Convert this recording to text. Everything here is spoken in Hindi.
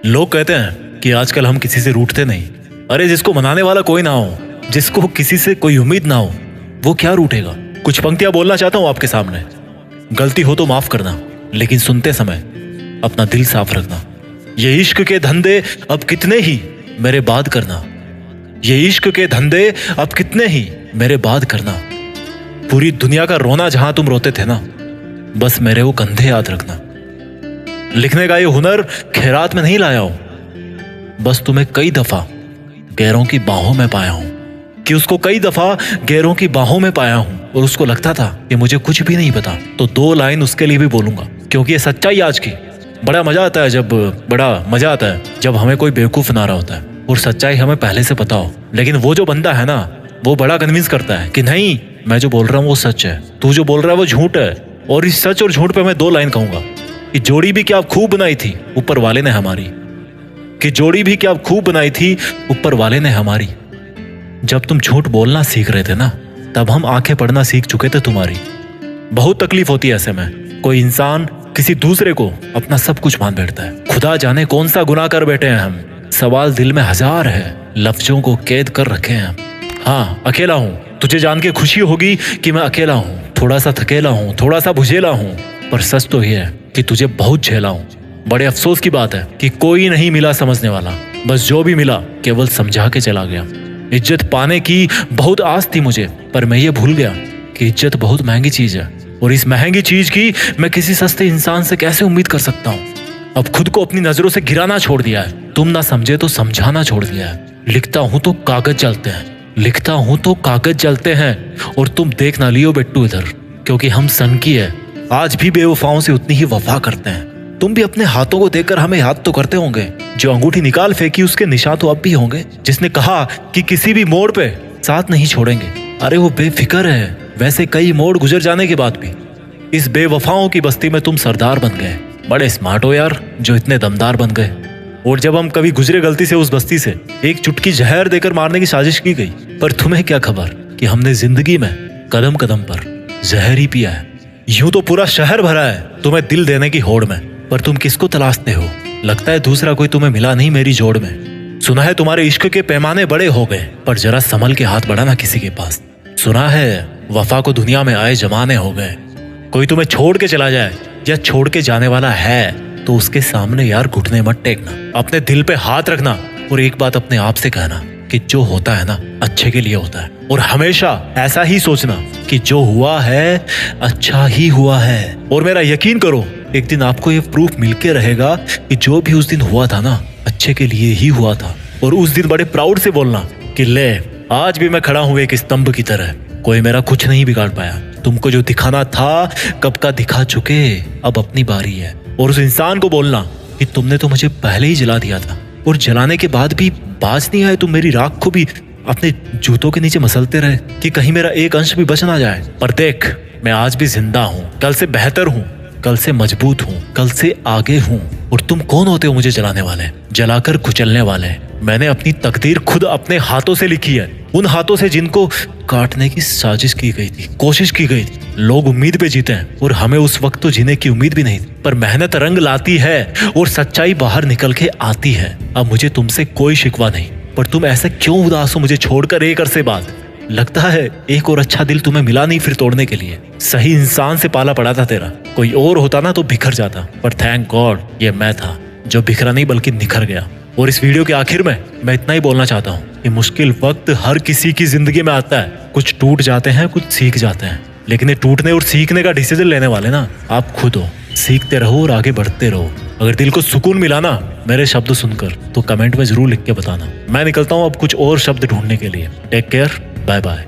लोग कहते हैं कि आजकल हम किसी से रूठते नहीं। अरे जिसको मनाने वाला कोई ना हो, जिसको किसी से कोई उम्मीद ना हो, वो क्या रूठेगा। कुछ पंक्तियां बोलना चाहता हूं आपके सामने। गलती हो तो माफ करना, लेकिन सुनते समय अपना दिल साफ रखना। ये इश्क के धंधे अब कितने ही मेरे बाद करना। ये इश्क के धंधे अब कितने ही मेरे बाद करना। पूरी दुनिया का रोना जहां तुम रोते थे ना, बस मेरे वो कंधे याद रखना। लिखने का ये हुनर खैरात में नहीं लाया हूं, बस तुम्हें कई दफा गैरों की बाहों में पाया हूं। कि उसको कई दफा गैरों की बाहों में पाया हूं और उसको लगता था कि मुझे कुछ भी नहीं पता। तो 2 लाइन उसके लिए भी बोलूंगा, क्योंकि ये सच्चाई आज की। बड़ा मजा आता है जब हमें कोई बेवकूफ ना रहा होता है और सच्चाई हमें पहले से पता हो। लेकिन वो जो बंदा है ना, वो बड़ा कन्विंस करता है कि नहीं, मैं जो बोल रहा हूँ वो सच है, तू जो बोल रहा है वो झूठ है। और इस सच और झूठ पे मैं 2 लाइन कहूंगा कि जोड़ी भी क्या खूब बनाई थी ऊपर वाले ने हमारी। कि जोड़ी भी क्या खूब बनाई थी ऊपर वाले ने हमारी। जब तुम झूठ बोलना सीख रहे थे ना, तब हम आंखें पढ़ना सीख चुके थे तुम्हारी। बहुत तकलीफ होती है ऐसे में। कोई इंसान किसी दूसरे को अपना सब कुछ मान बैठता है। खुदा जाने कौन सा गुनाह कर बैठे हैं हम। सवाल दिल में 1000 है, लफ्जों को कैद कर रखे हैं। हाँ, अकेला हूँ। तुझे जान के खुशी होगी कि मैं अकेला हूँ, थोड़ा सा थकेला हूँ, थोड़ा सा बुझेला हूँ, पर सच तो ये है कि तुझे बहुत झेला हूँ। बड़े अफसोस की बात है कि कोई नहीं मिला समझने वाला, बस जो भी मिला केवल समझा के चला गया। इज्जत पाने की बहुत आस थी मुझे, पर मैं ये भूल गया कि इज्जत बहुत महंगी चीज है, और इस महंगी चीज की मैं किसी सस्ते इंसान से कैसे उम्मीद कर सकता हूँ। अब खुद को अपनी नजरों से गिराना छोड़ दिया है, तुम ना समझे तो समझाना छोड़ दिया है। लिखता हूं तो कागज जलते हैं, लिखता हूं तो कागज जलते हैं, और तुम देख ना लियो बेट्टू इधर, क्योंकि हम सन की है आज भी बेवफाओं से उतनी ही वफा करते हैं। तुम भी अपने हाथों को देखकर हमें याद तो करते होंगे। जो अंगूठी निकाल फेंकी उसके निशान तो अब भी होंगे। जिसने कहा कि किसी भी मोड़ पे साथ नहीं छोड़ेंगे, अरे वो बेफिक्र है। वैसे कई मोड़ गुजर जाने के बाद भी इस बेवफाओं की बस्ती में तुम सरदार बन गए। बड़े स्मार्ट हो यार, जो इतने दमदार बन गए। और जब हम कभी गुजरे गलती से उस बस्ती से, एक चुटकी जहर देकर मारने की साजिश की गई, पर तुम्हें क्या खबर कि हमने जिंदगी में कदम कदम पर जहर ही पिया है। यूं तो पूरा शहर भरा है तुम्हें दिल देने की होड़ में, पर तुम किसको तलाशते हो। लगता है दूसरा कोई तुम्हें मिला नहीं मेरी जोड़ में। सुना है तुम्हारे इश्क के पैमाने बड़े हो गए, पर जरा संभल के हाथ बढ़ाना किसी के पास। सुना है वफा को दुनिया में आए जमाने हो गए। कोई तुम्हें छोड़ के चला जाए या छोड़ के जाने वाला है तो उसके सामने यार घुटने मत टेकना। अपने दिल पे हाथ रखना और एक बात अपने आप से कहना कि जो होता है ना अच्छे के लिए होता है। और हमेशा ऐसा ही सोचना कि जो हुआ है अच्छा ही हुआ है। और मेरा यकीन करो, एक दिन आपको ये प्रूफ मिलके रहेगा कि जो भी उस दिन हुआ था ना अच्छे के लिए ही हुआ था। और उस दिन बड़े प्राउड से बोलना कि ले, आज भी मैं खड़ा हूं एक स्तंभ की तरह, कोई मेरा कुछ नहीं बिगाड़ पाया। तुमको जो दिखाना था कब का दिखा चुके, अब अपनी बारी है। और उस इंसान को बोलना कि तुमने तो मुझे पहले ही जला दिया था, और जलाने के बाद भी बाज नहीं आए। तुम मेरी राख को भी अपने जूतों के नीचे मसलते रहे कि कहीं मेरा एक अंश भी बच ना जाए। पर देख, मैं आज भी जिंदा हूँ, कल से बेहतर हूँ, कल से मजबूत हूँ, कल से आगे हूँ। और तुम कौन होते हो मुझे जलाने वाले, जलाकर कुचलने वाले। मैंने अपनी तकदीर खुद अपने हाथों से लिखी है, उन हाथों से जिनको काटने की साजिश की गई थी, कोशिश की गई थी। लोग उम्मीद पे जीते हैं और हमें उस वक्त तो जीने की उम्मीद भी नहीं थी, पर मेहनत रंग लाती है और सच्चाई बाहर निकल के आती है। अब मुझे तुमसे कोई शिकवा नहीं, पर तुम ऐसे क्यों उदास हो मुझे छोड़कर एक अरसे बाद। लगता है एक और अच्छा दिल तुम्हें मिला नहीं फिर तोड़ने के लिए। सही इंसान से पाला पड़ा था तेरा, कोई और होता ना तो बिखर जाता, पर थैंक गॉड ये मैं था जो बिखरा नहीं बल्कि निखर गया। और इस वीडियो के आखिर में मैं इतना ही बोलना चाहता हूँ कि मुश्किल वक्त हर किसी की जिंदगी में आता है। कुछ टूट जाते हैं, कुछ सीख जाते हैं, लेकिन ये टूटने और सीखने का डिसीजन लेने वाले ना आप खुद हो। सीखते रहो और आगे बढ़ते रहो। अगर दिल को सुकून मिला ना मेरे शब्द सुनकर, तो कमेंट में जरूर लिख के बताना। मैं निकलता हूँ अब कुछ और शब्द ढूंढने के लिए। Take care, bye bye.